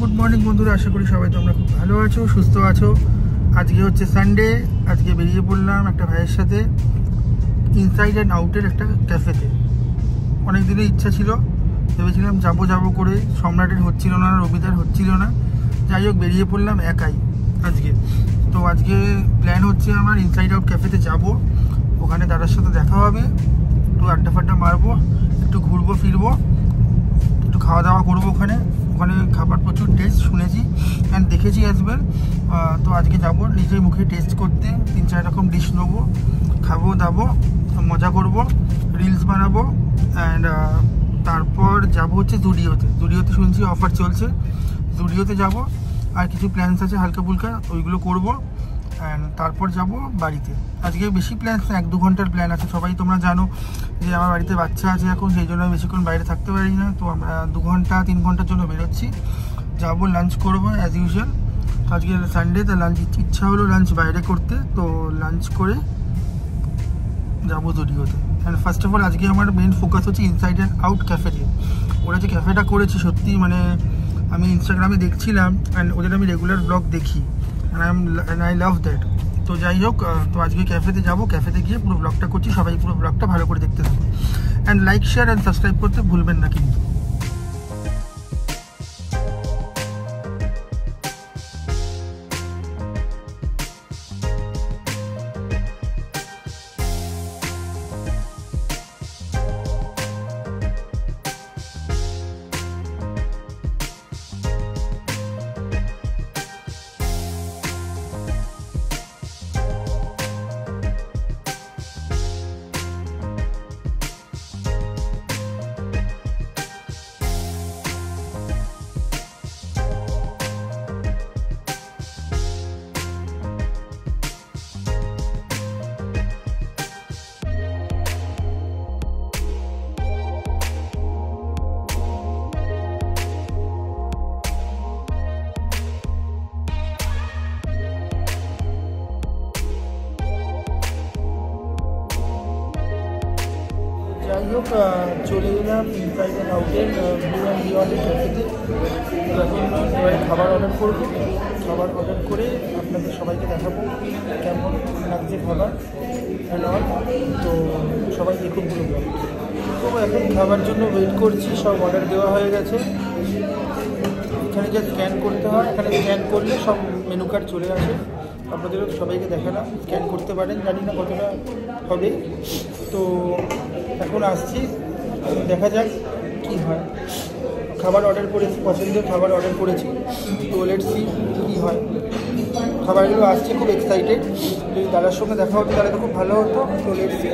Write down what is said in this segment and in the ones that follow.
Good morning বন্ধুরা, আশা করি সবাই তোমরা খুব ভালো আছো, সুস্থ আছো। আজকে হচ্ছে সানডে, আজকে বেরিয়ে পড়লাম একটা ভাইয়ের সাথে ইনসাইড অ্যান্ড আউটের একটা ক্যাফেতে। অনেক দিনের ইচ্ছা ছিল, ভেবেছিলাম যাবো করে, সম্রাটের হচ্ছিল না, রবিদার হচ্ছিল না, যাই হোক বেরিয়ে পড়লাম একাই আজকে। তো আজকে প্ল্যান হচ্ছে আমার ইনসাইড আউট ক্যাফেতে যাব, ওখানে দাদার সাথে দেখা হবে, একটু আড্ডা ফাড্ডা মারবো, একটু ঘুরবো ফিরবো, একটু খাওয়া দাওয়া করবো। ওখানে খাবার প্রচুর টেস্ট শুনেছি অ্যান্ড দেখেছি অ্যাজওয়েল। তো আজকে যাব নিজের মুখে টেস্ট করতে, 3-4 রকম ডিশ নেবো, খাবো দাবো, মজা করব, রিলস বানাবো অ্যান্ড তারপর যাব হচ্ছে জুডিওতে শুনছি অফার চলছে, জুডিওতে যাব। আর কিছু প্ল্যানস আছে হালকা ফুলকা, ওইগুলো করবো অ্যান্ড তারপর যাব বাড়িতে। আজকে বেশি প্ল্যানস না, 1-2 ঘন্টার প্ল্যান আছে। সবাই তোমরা জানো যে আমার বাড়িতে বাচ্চা আছে এখন, সেই জন্য বেশিক্ষণ বাইরে থাকতে পারি না। তো আমরা 2-3 ঘন্টার জন্য বেরোচ্ছি, যাবো, লাঞ্চ করবো অ্যাজ ইউজুয়াল। আজকে সানডে, তো লাঞ্চ ইচ্ছা হলো লাঞ্চ বাইরে করতে, তো লাঞ্চ করে যাবো জুডিওতে। অ্যান্ড ফার্স্ট অফ অল আজকে আমার মেন ফোকাস হচ্ছে ইনসাইড অ্যান্ড আউট ক্যাফেতে। ওরা যে ক্যাফেটা করেছে সত্যি, মানে আমি ইনস্টাগ্রামে দেখছিলাম অ্যান্ড ওদের আমি রেগুলার ব্লগ দেখি অ্যান্ড আই লাভ দ্যাট। তো যাই হোক, তো আজকে ক্যাফেতে যাব, ক্যাফেতে গিয়ে পুরো ব্লগটা করছি। সবাই পুরো ব্লগটা ভালো করে দেখতে থাকুন and like, share and subscribe করতে ভুলবেন না কিন্তু। যাই হোক, চলে গেলাম ইনসাইড অ্যান্ড আউটের ব্লু অ্যান্ড বিয়ন্ডের ক্যাফেতে। এখন এবারে খাবার অর্ডার করবো, খাবার অর্ডার করে আপনাদের সবাইকে দেখাবো কেমন লাগছে খাবার অ্যান্ড অল। তো সবাই দেখুন পুরো ব্লগ। তো এখন খাবার জন্য ওয়েট করছি, সব অর্ডার দেওয়া হয়ে গেছে। এখানে যা স্ক্যান করতে হয়, এখানে স্ক্যান করলে সব মেনু কার্ড চলে আসে। আপনাদেরও সবাইকে দেখালাম, স্ক্যান করতে পারেন, জানি না কতটা হবে। তো এখন আসছি, দেখা যাক কী হয়। খাবার অর্ডার করেছি, পছন্দের খাবার অর্ডার করেছি, তো লেটস সি কী হয়। খাবারগুলো আসছে, খুব এক্সাইটেড। যদি দাদার সঙ্গে দেখা হতো তাহলে তো খুব ভালো হতো। তো লেটস সি,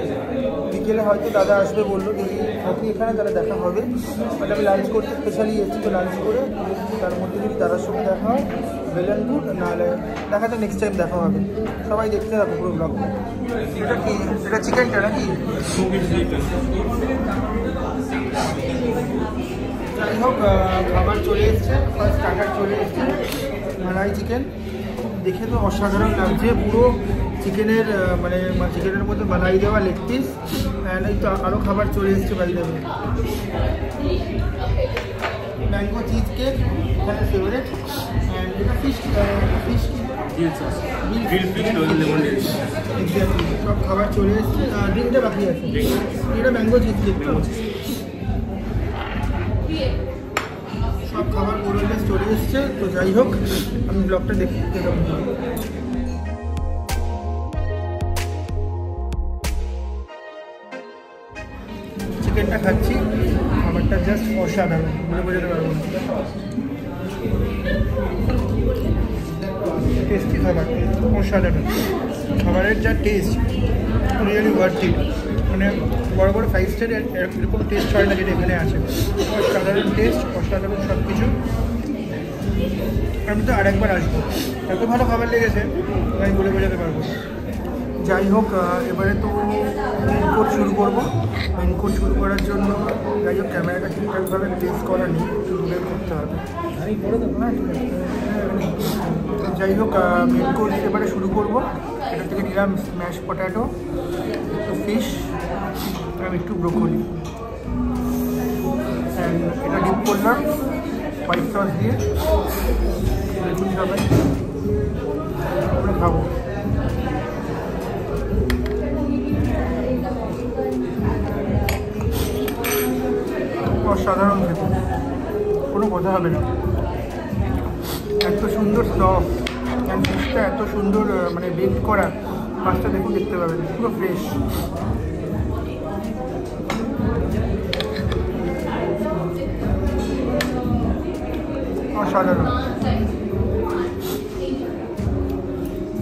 বিকেলে হয়তো দাদা আসবে বললো, যদি থাকি এখানে তাহলে দেখা হবে। বাট আমি লাঞ্চ করতে স্পেশালি এসেছি, তো লাঞ্চ করে তার মধ্যে যদি দাদার সঙ্গে দেখা হয় ওয়েল অ্যান্ড গুড, নাহলে দেখা যায় নেক্সট টাইম দেখা হবে। সবাই দেখতে থাকো পুরো ব্লগটা। এটা কি, এটা চিকেনটা নাকি? যাই হোক, খাবার চলে এসছে, ফার্স্ট স্টার্টার চলে এসছে, মালাই চিকেন। দেখে তো অসাধারণ লাগছে, পুরো চিকেনের মানে চিকেনের মধ্যে মালাই দেওয়া লেগ পিস। অ্যান্ড এই তো আরও খাবার চলে এসছে বাড়ি দেবে। ম্যাঙ্গো চিজ কেক এখানে ফেভারেট। অ্যান্ড এটা ফিশ সব খাবার চলে এসছে, ড্রিঙ্কটা বাকি আছে। এটা ম্যাঙ্গো চিজ কেক, সব খাবার পুরো চলে এসছে। তো যাই হোক, আমি ব্লগটা দেখতে যাবো। চিকেনটা খাচ্ছি, খাবারটা জাস্ট অসাধারণ, বলে বোঝাতে পারবো না। টেস্টি খাবার, অসাধারণ খাবারের যা টেস্ট, রিয়েলি ওয়ার্থ ইট। মানে বড় বড় 5 স্টারের এরকম টেস্ট হয় না যেটা এখানে আছে। অসাধারণ টেস্ট, অসাধারণ সব কিছু। আমি তো আরেকবার আসবো, এত ভালো খাবার লেগেছে আমি বলে বোঝাতে পারবো। যাই হোক, এবারে তো মেন কোর্স শুরু করবো। মেন কোর্স শুরু করার জন্য যাই হোক ক্যামেরাটা ঠিকঠাকভাবে প্লেস করা নেই, একটু দূরে করতে হবে। যাই হোক, মেন কোর্স এবারে শুরু করবো। এটা থেকে নিলাম স্ম্যাশ পটেটো, একটু ফিশ আর একটু ব্রোকলি। এটা ডিপ করলাম হোয়াইট সস দিয়ে দেখুন সবাই আমরা খাবো। অসাধারণ খেতে, কোনো কথা হবে না। এত সুন্দর সস অ্যান্ড ফিশটা এত সুন্দর মানে বেক করা, মাছটা দেখুন দেখতে পাবেন পুরো ফ্রেশ। অসাধারণ।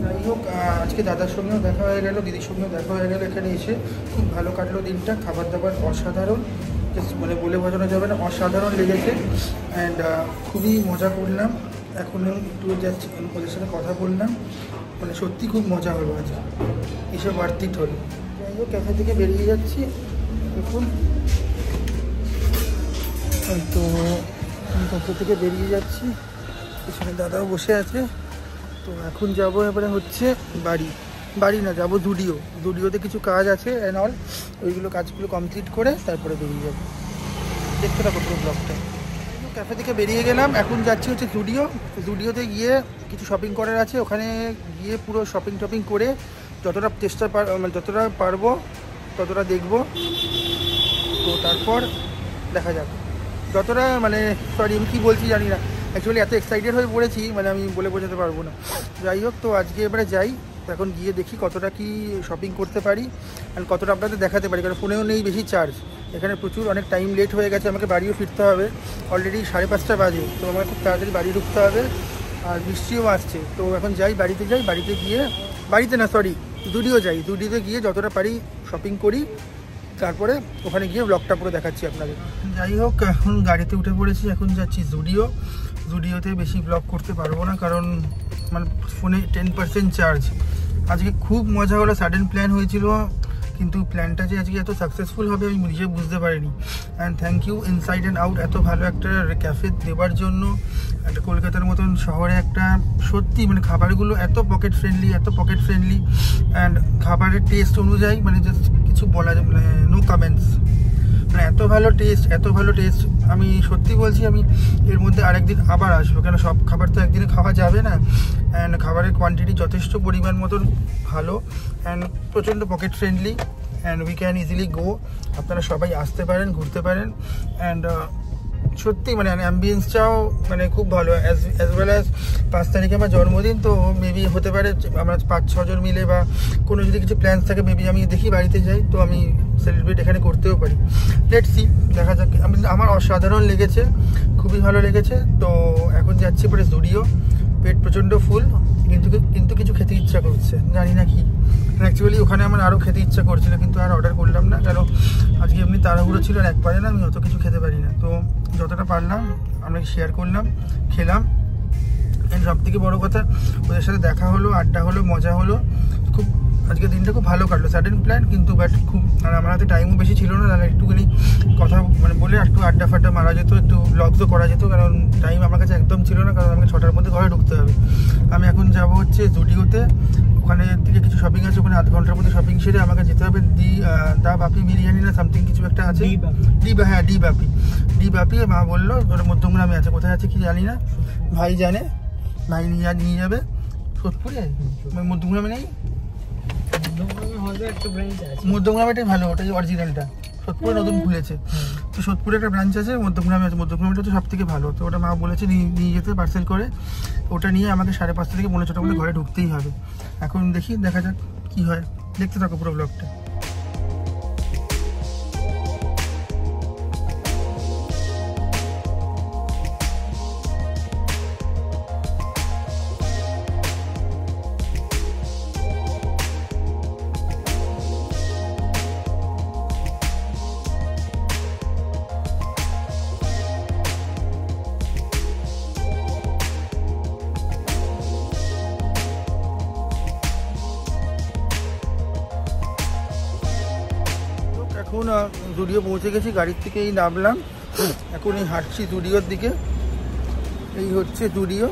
যাই হোক, আজকে দাদার সঙ্গেও দেখা হয়ে গেল, দিদির সঙ্গেও দেখা হয়ে গেল। এখানে এসে খুব ভালো কাটলো দিনটা। খাবার দাবার অসাধারণ, মানে বলে বোঝানো যাবে না, অসাধারণ লেগেছে। অ্যান্ড খুবই মজা করলাম। এখন একটু জাস্ট ওদের সাথে কথা বললাম, মানে সত্যি খুব মজা হলো আজকে, এসব বাড়তিট হলো। যাই হোক, ক্যাফে থেকে বেরিয়ে যাচ্ছি। দেখুন তো ক্যাফে থেকে বেরিয়ে যাচ্ছি, এখানে দাদাও বসে আছে। তো এখন যাবো এবারে হচ্ছে বাড়ি না, যাবো জুডিওতে কিছু কাজ আছে অ্যান্ড অল, ওইগুলো কাজগুলো কমপ্লিট করে তারপরে বেরিয়ে যাবো। দেখতে থাকো পুরো ব্লগটা। ক্যাফে থেকে বেরিয়ে গেলাম, এখন যাচ্ছি হচ্ছে জুডিওতে গিয়ে কিছু শপিং করার আছে। ওখানে গিয়ে পুরো শপিং করে যতটা যতটা পারবো ততটা দেখবো। তো তারপর দেখা যাক যতটা, মানে সরি আমি কী বলছি জানি না, অ্যাকচুয়ালি এত এক্সাইটেড হয়ে পড়েছি, মানে আমি বলে বোঝাতে পারবো না। যাই হোক, তো আজকে এবারে যাই, এখন গিয়ে দেখি কতটা কি শপিং করতে পারি আর কতটা আপনাদের দেখাতে পারি, কারণ ফোনেও নেই বেশি চার্জ। এখানে প্রচুর অনেক টাইম লেট হয়ে গেছে, আমাকে বাড়িও ফিরতে হবে। অলরেডি 5:30 বাজে, তো আমাকে খুব তাড়াতাড়ি বাড়ি ঢুকতে হবে, আর বৃষ্টিও আসছে। তো এখন বাড়িতে গিয়ে জুডিওতে গিয়ে যতটা পারি শপিং করি, তারপরে ওখানে গিয়ে ব্লগটা পুরো দেখাচ্ছি আপনাদের। যাই হোক, এখন গাড়িতে উঠে পড়েছি, এখন যাচ্ছি জুডিওতে। বেশি ব্লগ করতে পারবো না, কারণ মানে ফোনে 10% চার্জ। আজকে খুব মজা হলো, সাডেন প্ল্যান হয়েছিল, কিন্তু প্ল্যানটা যে আজকে এত সাকসেসফুল হবে আমি নিজে বুঝতে পারিনি। And thank you inside and out এত ভালো একটা ক্যাফে দেওয়ার জন্য। একটা কলকাতার মতন শহরে একটা সত্যি মানে খাবারগুলো এত পকেট ফ্রেন্ডলি অ্যান্ড খাবারের টেস্ট অনুযায়ী মানে জাস্ট কিছু বলা যায়, মানে নো কমেন্টস। মানে এত ভালো টেস্ট, আমি সত্যি বলছি, আমি এর মধ্যে আরেকদিন আবার আসবো, কেন সব খাবার তো একদিনে খাওয়া যাবে না। অ্যান্ড খাবারের কোয়ান্টিটি যথেষ্ট পরিমাণ মতন ভালো অ্যান্ড প্রচণ্ড pocket friendly and we can easily go. আপনারা সবাই আসতে পারেন, ঘুরতে পারেন। অ্যান্ড সত্যি মানে অ্যাম্বিয়েন্সটাও মানে খুব ভালো। অ্যাজ ওয়েল অ্যাজ 5 তারিখে আমার জন্মদিন, তো মেবি হতে পারে আমরা 5-6 জন মিলে বা কোনো যদি কিছু প্ল্যান্স থাকে, মেবি আমি দেখি বাড়িতে যাই, তো আমি সেলিব্রেট এখানে করতেও পারি। লেটস সি, দেখা যাক। আমার অসাধারণ লেগেছে, খুবই ভালো লেগেছে। তো এখন যাচ্ছি পরে জুডিও। পেট প্রচণ্ড ফুল, কিন্তু কিছু খেতে ইচ্ছা করছে, জানি না কি। অ্যাকচুয়ালি ওখানে আমার আরও খেতে ইচ্ছা করছিল, কিন্তু আর অর্ডার করলাম না, কারণ আজকে এমনি তাড়াহুড়ো ছিল আর একবারে না আমি অত কিছু খেতে পারি না। তো যতটা পারলাম আমরা শেয়ার করলাম, খেলাম। এন্ড সব থেকে বড়ো কথা, ওদের সাথে দেখা হলো, আড্ডা হলো, মজা হলো। খুব আজকে দিনটা খুব ভালো কাটলো। সাডেন প্ল্যান, কিন্তু বাট খুব, আর আমার হাতে টাইমও বেশি ছিল না, তাহলে একটুখানি কথা মানে বলে একটু আড্ডা ফাড্ডা মারা যেত, একটু ব্লগসও করা যেত, কারণ টাইম আমার কাছে একদম ছিল না, কারণ আমাকে 6টার মধ্যে ঘরে ঢুকতে হবে। আমি এখন যাবো হচ্ছে জুডিওতে, ওখানে থেকে কিছু শপিং আছে, ওখানে 8 ঘন্টার মধ্যে শপিং সেরে আমাকে যেতে হবে দা বাপি বিরিয়ানি না সামথিং কিছু একটা আছে, ডি বাপি। মা বললো ওটা মধ্যমগ্রামে আছে, কোথায় আছে কি জানি না, ভাই জানে, ভাই নিয়ে যাবে। সোদপুরে মধ্যমগ্রামে নেই, মধ্যমগ্রামেটাই ভালো, ওটাই অরিজিনালটা। সোদপুরে নতুন খুলেছে, তো সোদপুরে একটা ব্রাঞ্চ আছে, মধ্যমগ্রামে আছে। মধ্যমগ্রামটা তো সব থেকে ভালো, তো ওটা মা বলেছে নিয়ে যেতে পার্সেল করে। ওটা নিয়ে আমাকে 5:30 থেকে 6:45 মধ্যে ঘরে ঢুকতেই হবে। এখন দেখি, দেখা যাক কি হয়। দেখতে থাকো পুরো ব্লগটা। এখন জুডিও পৌঁছে গেছি, গাড়ির থেকে এই নামলাম, এখন এই হাঁটছি জুডিওর দিকে। এই হচ্ছে জুডিও,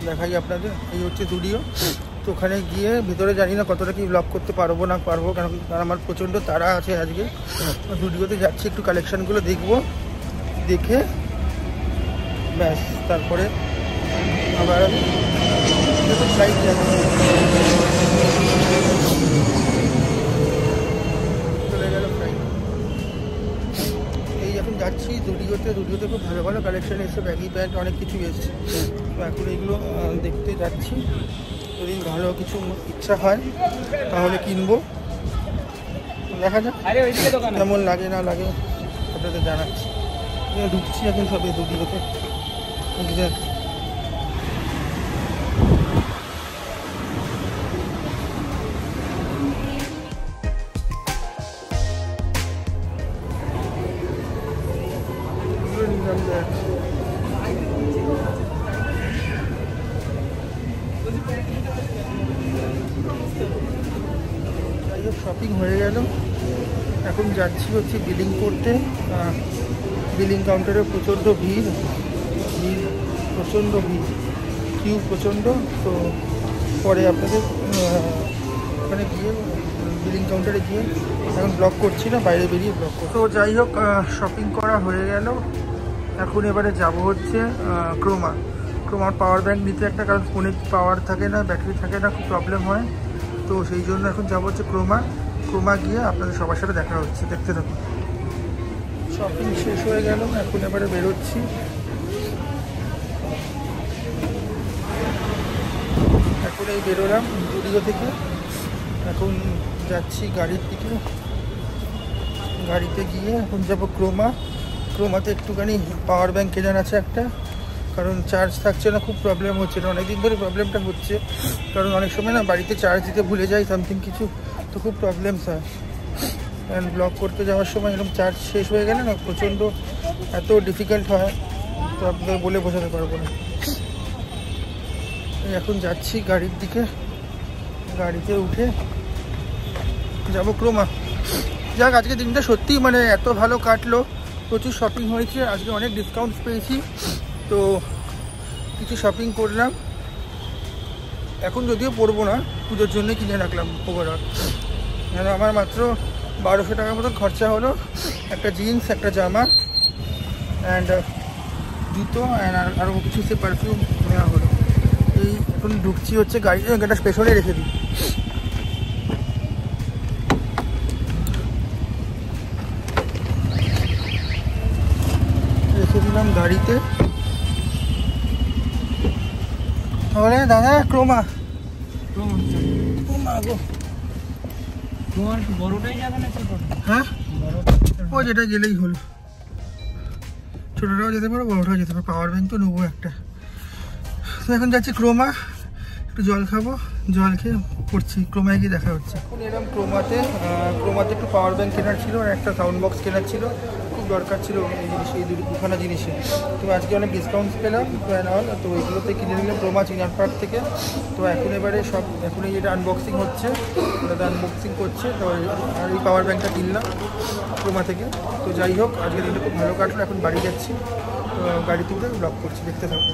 দেখাই আপনাদের, এই হচ্ছে জুডিও। তো ওখানে গিয়ে ভিতরে জানি না কতটা কি ব্লগ করতে পারবো না পারবো, কারণ আমার প্রচণ্ড তাড়া আছে আজকে। জুডিওতে যাচ্ছি, একটু কালেকশানগুলো দেখবো, দেখে ব্যাস তারপরে আবার ফ্লাইট যাবে, চলে গেল ফ্লাইট। এই এখন যাচ্ছি জুডিওতে খুব ভালো ভালো কালেকশন এসছে, ব্যাগি প্যান্ট অনেক কিছু এসছে। তো এখন এগুলো দেখতে যাচ্ছি, যদি ভালো কিছু ইচ্ছা হয় তাহলে কিনবো, দেখা যাক কেমন লাগে না লাগে আপনাদের জানাচ্ছি। ঢুকছি এখন সবে জুডিওতে। শপিং হয়ে গেল, এখন যাচ্ছি হচ্ছে বিলিং করতে। বিলিং কাউন্টারে প্রচণ্ড ভিড়, প্রচণ্ড ভিড়, কিউ প্রচণ্ড। তো পরে আপনাদের ওখানে গিয়ে বিলিং কাউন্টারে গিয়ে এখন ব্লগ করছি না, বাইরে বেরিয়ে ব্লগ করছি। তো যাই হোক, শপিং করা হয়ে গেল। এখন এবারে যাব হচ্ছে ক্রোমার পাওয়ার ব্যাঙ্ক নিতে একটা, কারণ ফোনে পাওয়ার থাকে না, ব্যাটারি থাকে না, খুব প্রবলেম হয়। তো সেই জন্য এখন যাবো হচ্ছে ক্রোমা গিয়ে আপনাদের সবার সাথে দেখা হচ্ছে, দেখতে থাকুন। শপিং শেষ হয়ে গেল, এখন এবারে বেরোচ্ছি। এখন এই বেরোলাম জুডিও থেকে, এখন যাচ্ছি গাড়ির দিকে। গাড়িতে গিয়ে এখন যাবো ক্রোমাতে একটুখানি পাওয়ার ব্যাঙ্ক কেনার আছে একটা, কারণ চার্জ থাকছে না, খুব প্রবলেম হচ্ছে। অনেকদিন ধরে প্রবলেমটা হচ্ছে, কারণ অনেক সময় না বাড়িতে চার্জ দিতে ভুলে যাই সামথিং কিছু, তো খুব প্রবলেমস হয়। অ্যান্ড ব্লগ করতে যাওয়ার সময় এরকম চার্জ শেষ হয়ে গেলে না প্রচণ্ড এত ডিফিকাল্ট হয়, তো আপনাদের বলে বোঝাতে পারবো না। এখন যাচ্ছি গাড়ির দিকে, গাড়িতে উঠে যাবো ক্রোমা। যাক, আজকে দিনটা সত্যি মানে এত ভালো কাটলো, প্রচুর শপিং হয়েছে, আজকে অনেক ডিসকাউন্টস পেয়েছি। তো কিছু শপিং করলাম, এখন যদিও পরবো না, পুজোর জন্য কিনে রাখলাম ওভারঅল। কেন আমার মাত্র 1200 টাকার মতো খরচা হলো, একটা জিন্স, একটা জামা অ্যান্ড জুতো অ্যান্ড আরও কিছু সে পারফিউম নেওয়া হলো। এই এখন ঢুকছি হচ্ছে গাড়ি, একটা স্পেশালে রেখে দিই। রেখে দিলাম গাড়িতে। তাহলে দাদা ক্রোমা গো, বড়টাই যাবে না ছোটটা? হ্যাঁ ও যেটা গেলেই হলো, ছোটোটাও যেতে পারো, বড়োটাও যেতে পারো, পাওয়ার ব্যাঙ্ক তো নেবো একটা। তো এখন যাচ্ছি ক্রোমা, একটু জল খাবো, জল খেয়ে পড়ছি, ক্রোমায় গিয়ে দেখা হচ্ছে। এখন এরকম ক্রোমাতে একটু পাওয়ার ব্যাঙ্ক কেনার ছিল আর একটা সাউন্ড বক্স কেনার ছিল, খুব দরকার ছিল এই জিনিস, এই দুখানা জিনিসে। তো আজকে অনেক ডিসকাউন্টস পেলাম তো এগুলোতে কিনে নিলাম ক্রোমা চিনার পার্ক থেকে। তো এখন এবারে এখন এটা আনবক্সিং হচ্ছে, দাদা আনবক্সিং করছে। তো আর এই পাওয়ার ব্যাঙ্কটা কিনলাম ক্রোমা থেকে। তো যাই হোক, আজকে দিনটা খুব ভালো কাটলো, এখন বাড়ি যাচ্ছি। তো গাড়িতে উঠে ব্লগ করছি, দেখতে থাকবো।